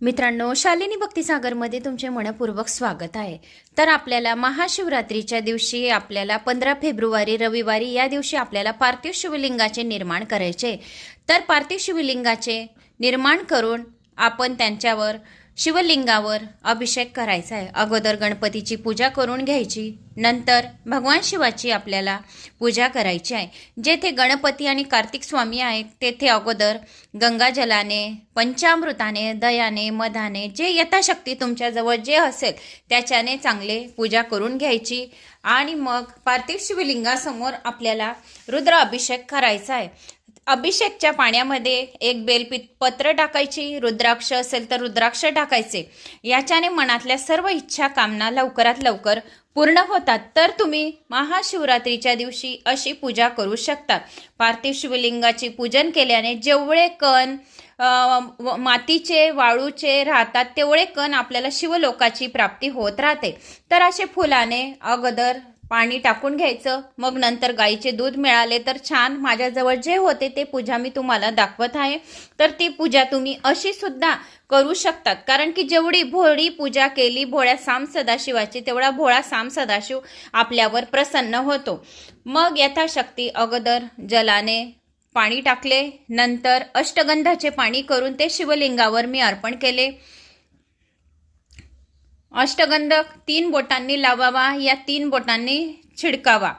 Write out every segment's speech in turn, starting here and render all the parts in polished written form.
मित्रांनो, शालिनी भक्तिसागरमध्ये तुमचे मनपूर्वक स्वागत आहे। तर आपल्याला महाशिवरात्रीच्या दिवशी आपल्याला 15 फेब्रुवारी रविवारी या दिवशी आपल्याला पार्थिव शिवलिंगाचे निर्माण करायचे। तर पार्थिव शिवलिंगाचे निर्माण करून आपण त्यांच्यावर शिवलिंगावर अभिषेक करायचा आहे। अगोदर गणपतीची पूजा करून घ्यायची, नंतर भगवान शिवाची आपल्याला पूजा करायची आहे। जेथे गणपती आणि कार्तिक स्वामी आहेत तेथे अगोदर गंगाजलाने, पंचामृताने, दयाने, मधाने जे यथाशक्ती तुमच्याजवळ जे असेल त्याच्याने चांगले पूजा करून घ्यायची आणि मग पार्थिव शिवलिंगासमोर आपल्याला रुद्र अभिषेक करायचा आहे। अभिषेकच्या पाण्यामध्ये एक बेलपत्र टाकायची, रुद्राक्ष असेल तर रुद्राक्ष टाकायचे। याच्याने मनातल्या सर्व इच्छा कामना लवकरात लवकर पूर्ण होतात। तर तुम्ही महाशिवरात्रीच्या दिवशी अशी पूजा करू शकता। पार्थिव शिवलिंगाचे पूजन केल्याने जेवढे कण मातीचे वाळूचे राहतात तेवढे कण आपल्याला शिवलोकाची प्राप्ती होत राहते। तर असे फुलाने अगोदर पाणी टाकून घ्यायचं, मग नंतर गाईचे दूध मिळाले तर छान। माझ्याजवळ जे होते ते पूजा मी तुम्हाला दाखवत आहे। तर ती पूजा तुम्ही अशी सुद्धा करू शकतात, कारण की जेवढी भोळी पूजा केली भोळ्या साम सदाशिवाची तेवढा भोळा साम सदाशिव आपल्यावर प्रसन्न होतो। मग यथाशक्ती अगोदर जलाने पाणी टाकले, नंतर अष्टगंधाचे पाणी करून ते शिवलिंगावर मी अर्पण केले। अष्टगंध 3 बोटांनी लावावा, या 3 बोटांनी छिडकावा।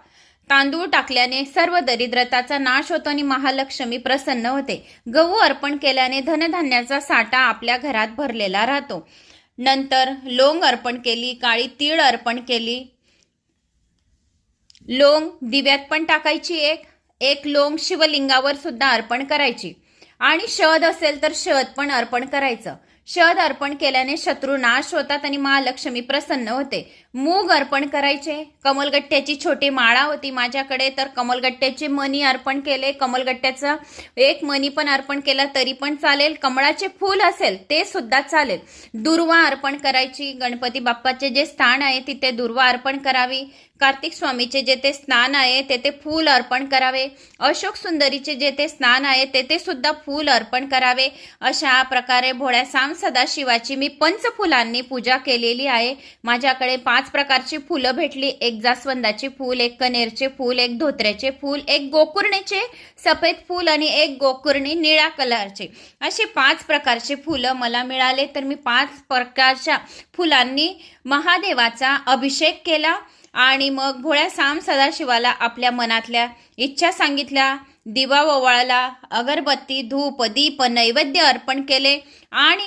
तांदूळ टाकल्याने सर्व दरिद्रताचा नाश होतो आणि महालक्ष्मी प्रसन्न होते। गहू अर्पण केल्याने धनधान्याचा साठा आपल्या घरात भरलेला राहतो। नंतर लोंग अर्पण केली, काळी तीळ अर्पण केली। लोंग दिव्यात पण टाकायची, एक लोंग शिवलिंगावर सुद्धा अर्पण करायची आणि शहद असेल तर शहद पण अर्पण करायचं। शहद अर्पण केल्याने शत्रू नाश होतात आणि महालक्ष्मी प्रसन्न होते। मूग अर्पण करायचे। कमलगट्ट्याची छोटी माळा होती माझ्याकडे, तर कमलगट्ट्याचे मणी अर्पण केले। कमलगट्ट्याचा एक मणी पण अर्पण केला तरी पण चालेल। कमळाचे फूल असेल ते सुद्धा चालेल। दुर्वा अर्पण करायची। गणपती बाप्पाचे जे स्थान आहे तिथे दुर्वा अर्पण करावी। कार्तिक स्वामीचे जेथे स्नान आहे तेथे फूल अर्पण करावे। अशोक सुंदरीचे जेथे स्नान आहे तेथे सुद्धा फूल अर्पण करावे। अशा प्रकारे भोळ्या साम सदाशिवाची मी पंचफुलांनी पूजा केलेली आहे। माझ्याकडे 5 प्रकारची फुलं भेटली, एक जास्वंदाचे फूल, एक कनेरचे फूल, एक धोत्र्याचे फूल, एक गोकुर्णीचे सफेद फूल आणि एक गोकुर्णी निळ्या कलरचे, असे 5 प्रकारचे फुलं मला मिळाले। तर मी 5 प्रकारच्या फुलांनी महादेवाचा अभिषेक केला आणि मग भोळ्या साम सदाशिवाला आपल्या मनातल्या इच्छा सांगितल्या। दिवा ओवाळला, अगरबत्ती, धूप, दीप, नैवेद्य अर्पण केले आणि